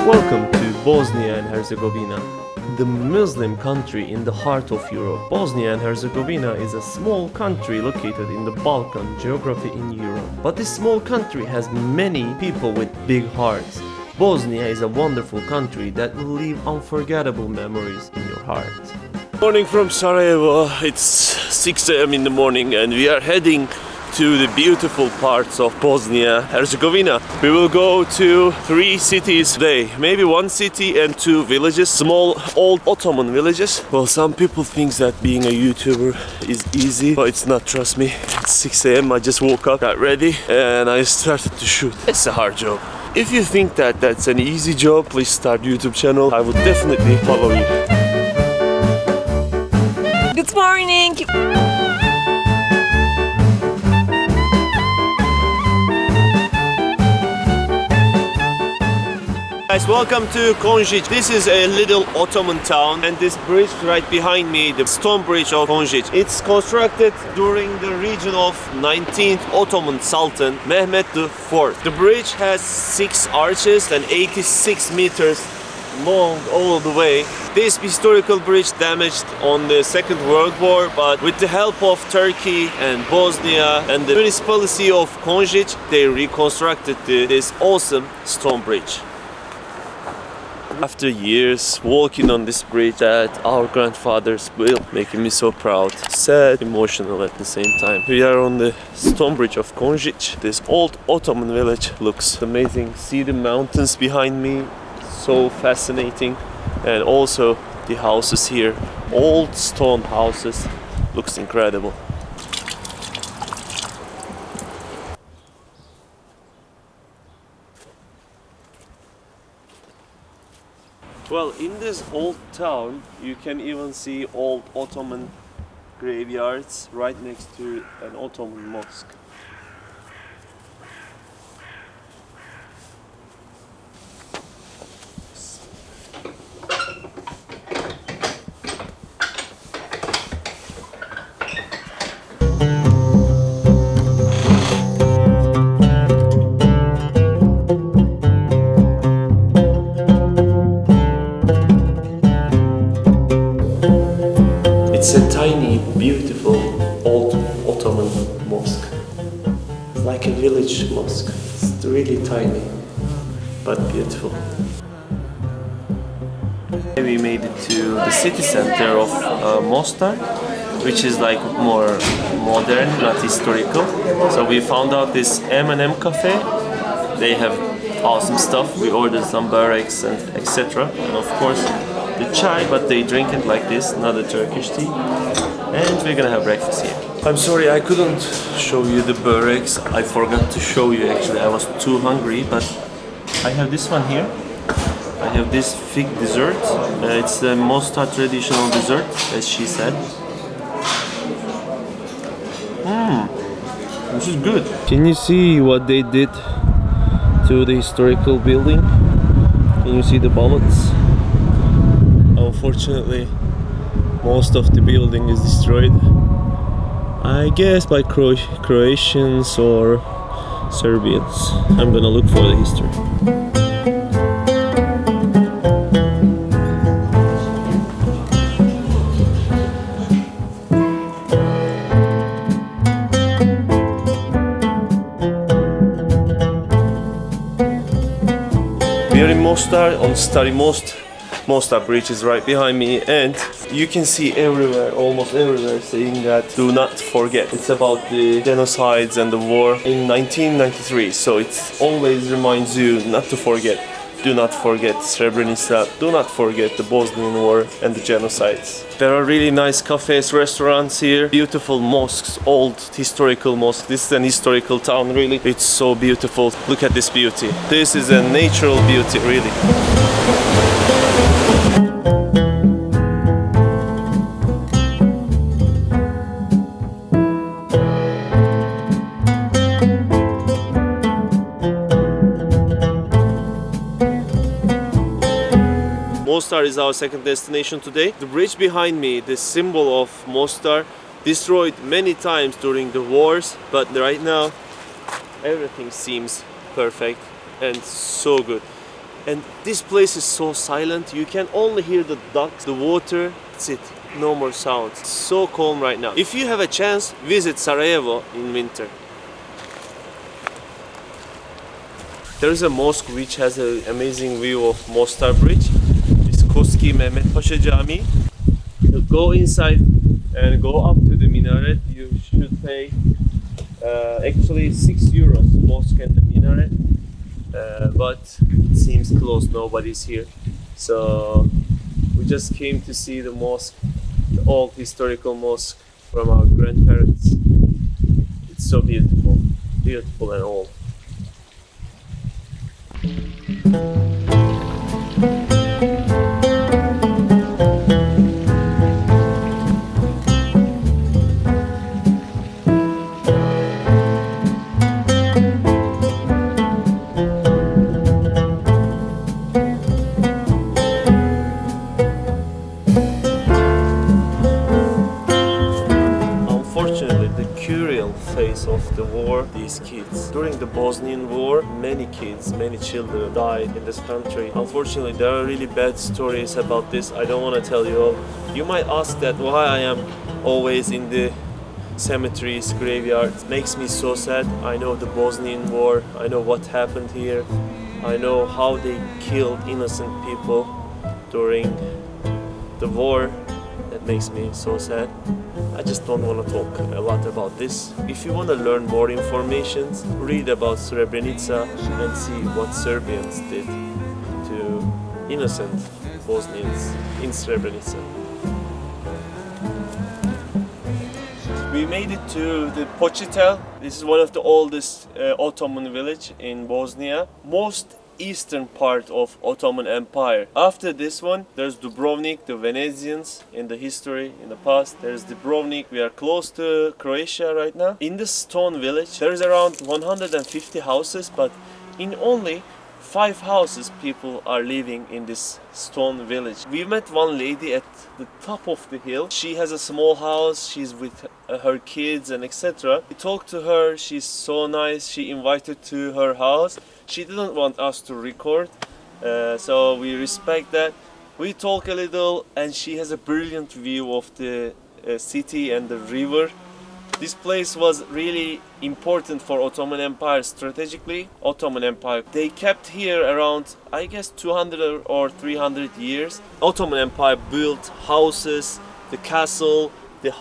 Welcome to Bosnia and Herzegovina, the Muslim country in the heart of Europe. Bosnia and Herzegovina is a small country located in the Balkan geography in Europe. But this small country has many people with big hearts. Bosnia is a wonderful country that will leave unforgettable memories in your heart. Morning from Sarajevo. It's 6 a.m. in the morning and we are heading to the beautiful parts of Bosnia and Herzegovina. We will go to 3 cities today, maybe 1 city and 2 villages, small old Ottoman villages. Well, some people think that being a YouTuber is easy, but it's not, trust me. It's 6 a.m. I just woke up, got ready and I started to shoot. It's a hard job. If you think that that's an easy job, please start YouTube channel. I would definitely follow you. Good morning! Guys, welcome to Konjic. This is a little Ottoman town and this bridge right behind me, the stone bridge of Konjic. It's constructed during the region of 19th Ottoman Sultan Mehmet IV. The bridge has 6 arches and 86 meters long all the way. This historical bridge damaged on the Second World War, but with the help of Turkey and Bosnia and the municipality of Konjic, they reconstructed this awesome stone bridge. After years walking on this bridge that our grandfathers built, making me so proud, sad, emotional at the same time. We are on the stone bridge of Konjic. This old Ottoman village looks amazing. See the mountains behind me, so fascinating. And also the houses here, old stone houses, looks incredible. Well, in this old town, you can even see old Ottoman graveyards right next to an Ottoman mosque. It's a tiny, beautiful, old Ottoman mosque. It's like a village mosque. It's really tiny, but beautiful. We made it to the city center of Mostar, which is like more modern, not historical. So we found out this M&M cafe. They have awesome stuff. We ordered some barracks and etc. And of course, the chai, but they drink it like this, not a Turkish tea. And we're gonna have breakfast here. I'm sorry I couldn't show you the barracks. I forgot to show you actually. I was too hungry, but I have this one here. I have this fig dessert. It's a Mostar traditional dessert, as she said. This is good. Can you see what they did to the historical building? Can you see the bullets? Unfortunately, most of the building is destroyed. I guess by Croatians or Serbians. I'm gonna look for the history. We are in Mostar on Stari Most. Mostar bridge is right behind me and you can see everywhere, almost everywhere, saying that do not forget. It's about the genocides and the war in 1993, so it always reminds you not to forget. Do not forget Srebrenica, do not forget the Bosnian War and the genocides. There are really nice cafes, restaurants here, beautiful mosques, old historical mosques. This is an historical town, really. It's so beautiful. Look at this beauty. This is a natural beauty, really. Mostar is our second destination today. The bridge behind me, the symbol of Mostar, destroyed many times during the wars, but right now everything seems perfect and so good. And this place is so silent, you can only hear the ducks, the water, that's it. No more sounds. It's so calm right now. If you have a chance, visit Sarajevo in winter. There is a mosque which has an amazing view of Mostar Bridge. It's Koski Mehmet Pasha Cami. You go inside and go up to the minaret. You should pay actually 6 euros mosque and the minaret. But it seems closed, nobody's here. So we just came to see the mosque, the old historical mosque from our grandparents. It's so beautiful, beautiful and old. Unfortunately, the cruel face of the war, these kids. During the Bosnian War, many kids, many children died in this country. Unfortunately, there are really bad stories about this. I don't want to tell you all. You might ask that why I am always in the cemeteries, graveyards. It makes me so sad. I know the Bosnian War, I know what happened here. I know how they killed innocent people during the war. That makes me so sad. I just don't want to talk a lot about this. If you want to learn more information, read about Srebrenica and see what Serbians did to innocent Bosnians in Srebrenica. We made it to the Pocitel. This is one of the oldest Ottoman village in Bosnia. Most eastern part of Ottoman Empire. After this one, there's Dubrovnik, the Venetians in the history, in the past. There's Dubrovnik, we are close to Croatia right now. In the stone village, there is around 150 houses, but in only 5 houses people are living in this stone village. We met one lady at the top of the hill. She has a small house, she's with her kids and etc. We talked to her, she's so nice, she invited to her house. She didn't want us to record, so we respect that. We talk a little and she has a brilliant view of the city and the river. This place was really important for Ottoman Empire strategically. Ottoman Empire, they kept here around, I guess, 200 or 300 years. Ottoman Empire built houses, the castle, the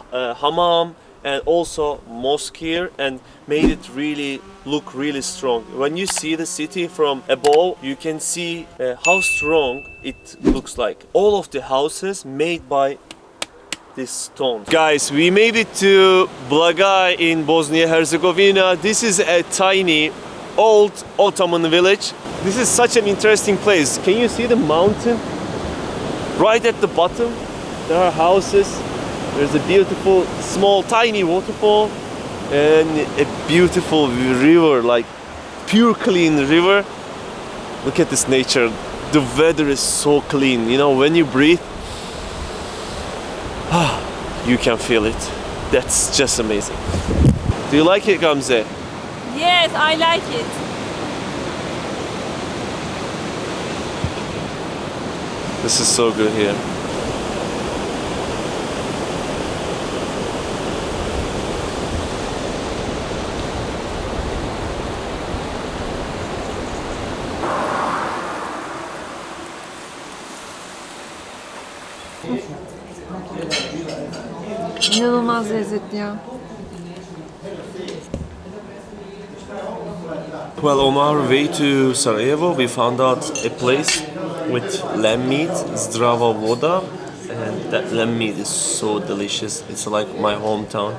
hammam, and also mosque here, and made it really look really strong. When you see the city from above, you can see how strong it looks like. All of the houses made by this stone. Guys, we made it to Blagaj in Bosnia Herzegovina. This is a tiny old Ottoman village. This is such an interesting place. Can you see the mountain? Right at the bottom there are houses. There's a beautiful small tiny waterfall and a beautiful river, like pure clean river. Look at this nature. The weather is so clean, you know, when you breathe you can feel it. That's just amazing. Do you like it, Gamze? Yes, I like it. This is so good here. İnanılmaz lezzetli ya. Well, on our way to Sarajevo, we found out a place with lamb meat, zdrava voda, and that lamb meat is so delicious. It's like my hometown.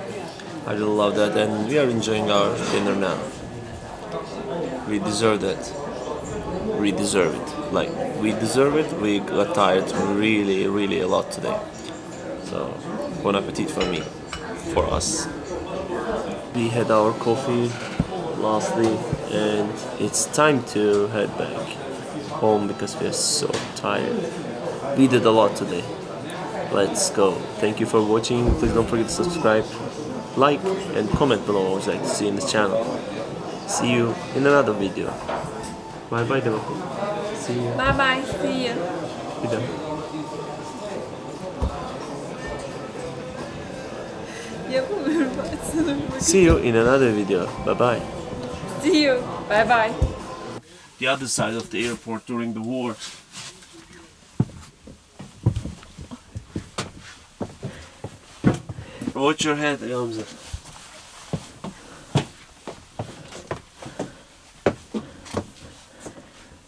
I really love that, and we are enjoying our dinner now. We deserve that. We deserve it. Like, we deserve it. We got tired really, really a lot today. So, bon appetit for me, for us. We had our coffee lastly, and it's time to head back home because we are so tired. We did a lot today. Let's go. Thank you for watching. Please don't forget to subscribe, like, and comment below what you'd like to see in this channel. See you in another video. Bye bye, Demoko. See you. Bye bye. See you. Bir daha. Yapamıyorum ben sana. See you in another video. Bye bye. See you. Bye bye. The other side of the airport during the war. Watch your head, Hamza.